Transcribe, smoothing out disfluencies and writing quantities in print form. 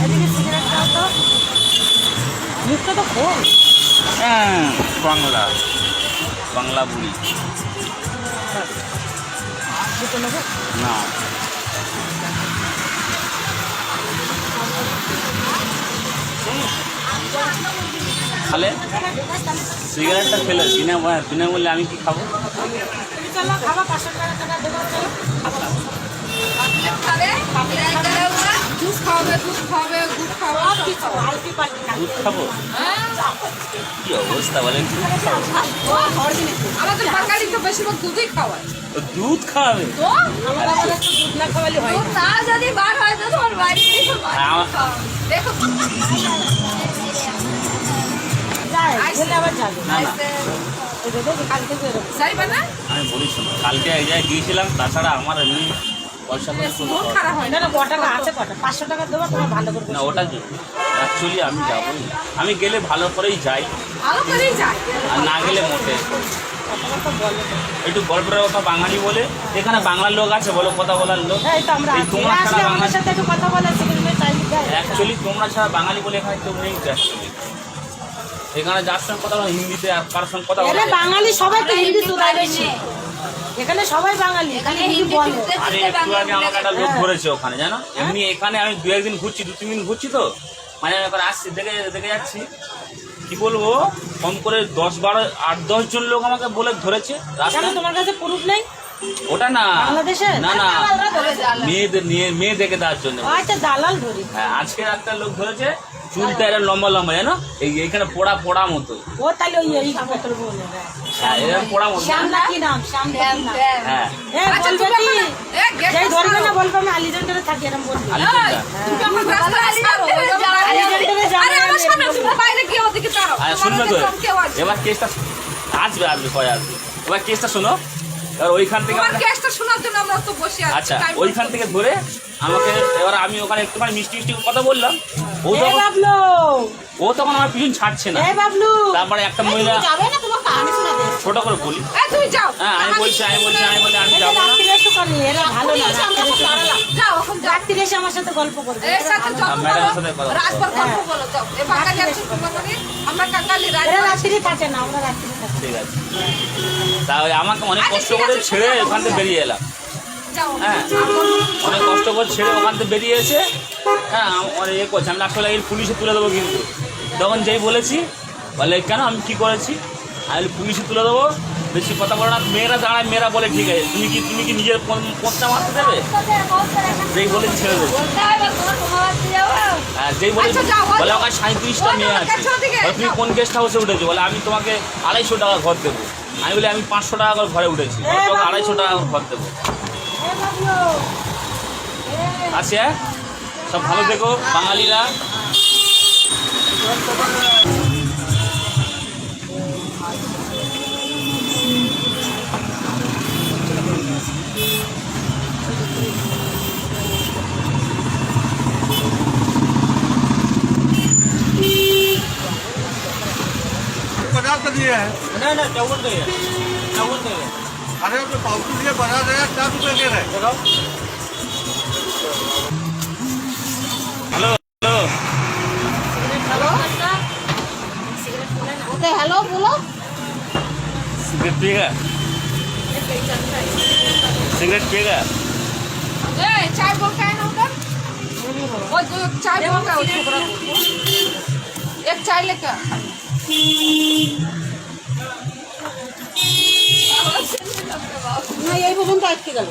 এদিকে সিগারেটটাও তো মুখটা তো খোল। হ্যাঁ, বাংলা বাংলা বুড়ি দুটো নেবো। না, তাহলে সিগারেটটা ফেলে বিনামূল্যে আমি কি খাবো? চলো খাবা, 500 টাকা দেবো। চলো জুস খাওয়াবে, দুধ খাওয়াবে, দুধ খাওয়াবে, আলতি পাল্টি দুধ খাবো? কি অবস্থা বলেন? আমাদের বাঙালি তো বেশিরভাগ দুধই খাওয়ায়। দুধ খাওয়াবে? তো আমরা আবার একটু দুধ না খাওয়ালে হয় দুধ না যদি বার হয় তো তোমার বাইরে দেখো গেলে আবার যাবে। না না, কালকে বেরোবো। যাইবে না, আমি বলি শোনো, কালকে এক জায়গায় গিয়েছিলাম, তাছাড়া আমার এমনি পয়সা করে কোনো মন খরচ- খারাপ হয় না না। না, ক টাকা আছে কটা? 500 টাকা দেবো, তোমার ভালো করে না, ওটা কি অ্যাকচুয়ালি আমি যাবোই, আমি গেলে ভালো করেই যাই, ভালো করেই যায়। আর না গেলে মোটে কথা তো বলে। একটু গল্পের কথা বাঙালি বলে, এখানে বাংলার লোক আছে বলো, কথা বলার লোক। এই তো আমরা এই আছি। তোমরা আসলে ছাড়া আমাদের বাঙালি, সাথে একটু কথা বলে সেখানে টাইম দেয়। অ্যাকচুয়ালি তোমরা ছাড়া বাঙালি বলে এখানে কেউ নেই তো actually। এখানে যার সঙ্গে কথা বলো হিন্দিতে, আর কারোর সঙ্গে কথা বলো। এখানে বাঙালি সবাই তো হিন্দি শুধাই বেশি। এখানে সবাই বাঙালি, খালি হিন্দি বলে। আরে একটু আগে আমাকে একটা লোক ধরেছে ওখানে, জানো? এমনি এখানে আমি 2-1 দিন ঘুরছি, 2-3 দিন ঘুরছি তো, মানে আমি এখন আসছি, দেখে যাচ্ছি, কি বলবো, কম করে 10-12-8-10 জন লোক আমাকে বলে ধরেছে কেন রাস্তায়। তোমার কাছে প্রুফ নেই? ওটা না, বাংলাদেশে? না না, মেয়ে দেখে দেওয়ার জন্য। আচ্ছা, দালাল ধরি। হ্যাঁ, আজকে একটা লোক ধরেছে, চুলটা এরকম লম্বা লম্বা, জানো, এইখানে পোড়া মতো। ও তাহলে ওই এই পত্র বলে। হ্যাঁ, এরকম পোড়া মতো। শ্যাম না কি নাম? শ্যাম তো কি নাম? হ্যাঁ, আচ্ছা, বলবে তুমি কি? এখন- যেই ধরবে না বলবে আমি আলিগড়ে থাকি, এরকম বলবি। আলিগড়টা। তুমি আমার রাস্তায় ছাড়ো, আলিগড়ে যাবে। আরে আমার সামনে তুমি বাইরে গিয়ে ওদিকে দাঁড়াও। আর তোমার শুনবে তো, ওদিকে কেউ আসবে। এবার কেসটা আসবে কয় আসবে, এবার কেসটা শোনো। এবার ওইখান থেকে তোমার কেসটা শোনার জন্য আমরা তো বসে আছি। আচ্ছা, তাই ওইখান থেকে ধরে আমাকে, এবার আমি ওখানে একটুখানি মিষ্টি কথা বললাম, এই বাবলু, ও তখন আমার পিছন ছাড়ছে না। এই বাবলু। তারপরে একটা মহিলা, যাবে না, তোমার কাহানি শোনা দে। ছোট করে বলি, এই তুমি যাও। হ্যাঁ আমি বলছি আমি যাবো না। রাত্রিরে এসো কেন? এরা ভালো না, রাত্রিরে এসো কেন? যাও এখন যাও। রাত্রিরে এসে আমার সাথে গল্প করবে। এর সাথে যত ম্যাডামের বলো, সাথে কথা বলো। রাতভর গল্প বলো, যাও। এ বাঙালি আছে তোমরা করে, আমরা কাকালি এরা রাত রাত্রি থাকে না, আমরা রাত্রিরে থাকি। ঠিক আছে, তাহলে আমাকে অনেক কষ্ট করে ছেড়ে ওখান থেকে বেরিয়ে এলাম। যাও। হ্যাঁ, অনেক কষ্ট করে ছেড়ে ওখান থেকে বেরিয়ে এসে, হ্যাঁ অনেক ইয়ে করছে, আমি আসলে এই পুলিশে তুলে দেবো, কিন্তু তখন যেই বলেছি, বলে কেন, আমি কী করেছি, আমি পুলিশে তুলে দেবো, বেশি কথা বলো না। মেয়েরা দাঁড়ায়, মেয়েরা বলে ঠিক আছে, তুমি কি নিজের পোঁচটা মারতে দেবে, যেই বলে ছেড়ে দেবো। হ্যাঁ, যেই বলে আচ্ছা, যাও, বলে যাও। আমার 37টা মেয়ে আছে, বলে, তুমি কোন গেস্ট হাউসে উঠেছো, বলে আমি তোমাকে 250 টাকা ঘর দেবো। আমি বলি আমি 500 টাকা করে ঘরে উঠেছি, বলে, তোমাকে 250 টাকা করে ঘর দেবো। এই বাবলু, আছে, সব ভালো থেকো বাঙালিরা। पचास का दिए हैं। না না, কেমন দেবে, কেমন দেবে, अरे अपने पाउडर दिए 50,000 रुपये के रहे। হ্যালো হ্যালো, ওকে হ্যালো বলো। सिगरेट पिएगा, सिगरेट पिएगा? ए चाय बोल के है ना उधर। वो जो चाय बोल के है, छोकरा को। एक चाय लेके आ। না এই পর্যন্ত আটকে গেল।